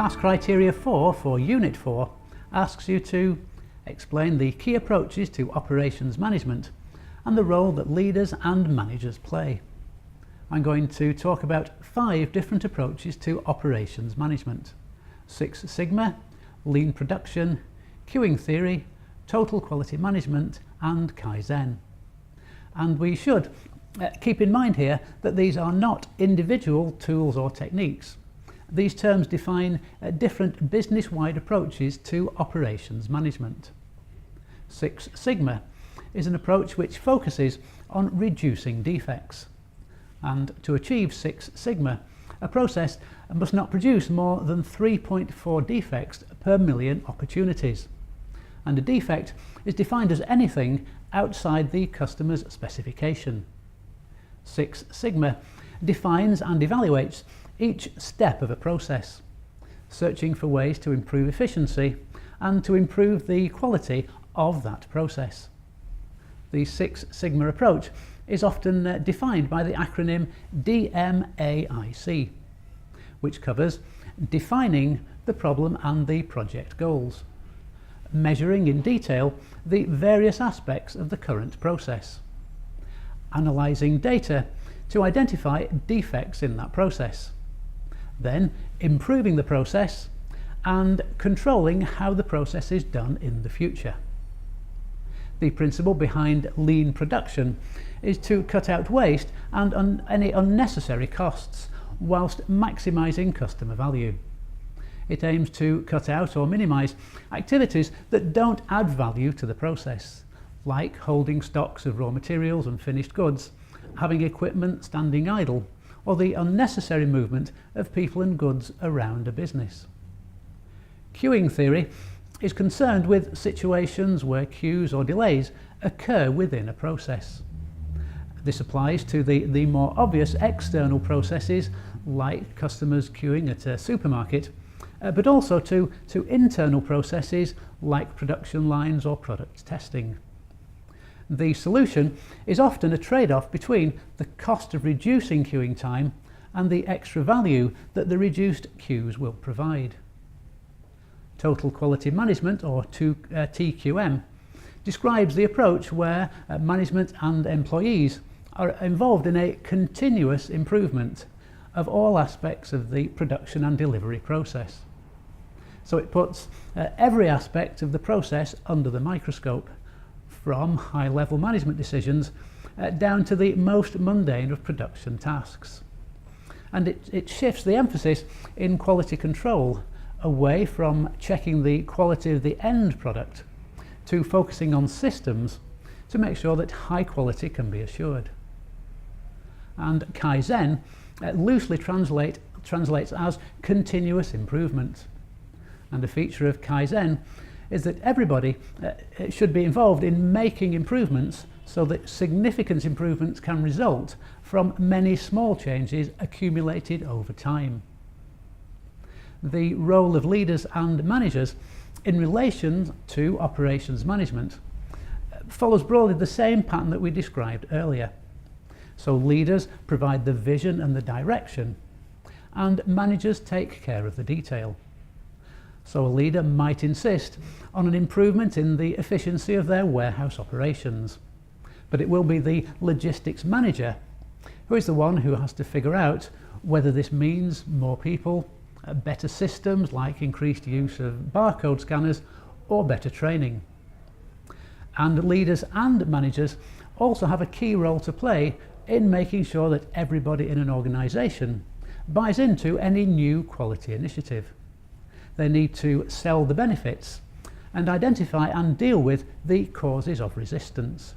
Task Criteria 4 for Unit 4 asks you to explain the key approaches to operations management and the role that leaders and managers play. I'm going to talk about 5 different approaches to operations management: Six Sigma, lean production, queuing theory, total quality management and Kaizen. And we should keep in mind here that these are not individual tools or techniques. These terms define different business-wide approaches to operations management. Six Sigma is an approach which focuses on reducing defects. And to achieve Six Sigma, a process must not produce more than 3.4 defects per million opportunities. And a defect is defined as anything outside the customer's specification. Six Sigma defines and evaluates each step of a process, searching for ways to improve efficiency and to improve the quality of that process. The Six Sigma approach is often defined by the acronym DMAIC, which covers defining the problem and the project goals, measuring in detail the various aspects of the current process, analysing data to identify defects in that process, then improving the process and controlling how the process is done in the future. The principle behind lean production is to cut out waste and any unnecessary costs whilst maximising customer value. It aims to cut out or minimise activities that don't add value to the process, like holding stocks of raw materials and finished goods, having equipment standing idle, or the unnecessary movement of people and goods around a business. Queuing theory is concerned with situations where queues or delays occur within a process. This applies to the more obvious external processes like customers queuing at a supermarket, but also to internal processes like production lines or product testing. The solution is often a trade-off between the cost of reducing queuing time and the extra value that the reduced queues will provide. Total Quality Management, or TQM, describes the approach where management and employees are involved in a continuous improvement of all aspects of the production and delivery process. So it puts every aspect of the process under the microscope, from high-level management decisions down to the most mundane of production tasks. And it shifts the emphasis in quality control away from checking the quality of the end product to focusing on systems to make sure that high quality can be assured. And Kaizen loosely translates as continuous improvement. And a feature of Kaizen is that everybody should be involved in making improvements so that significant improvements can result from many small changes accumulated over time. The role of leaders and managers in relation to operations management follows broadly the same pattern that we described earlier. So leaders provide the vision and the direction, and managers take care of the detail. So a leader might insist on an improvement in the efficiency of their warehouse operations, but it will be the logistics manager who is the one who has to figure out whether this means more people, better systems like increased use of barcode scanners, or better training. And leaders and managers also have a key role to play in making sure that everybody in an organisation buys into any new quality initiative. They need to sell the benefits and identify and deal with the causes of resistance.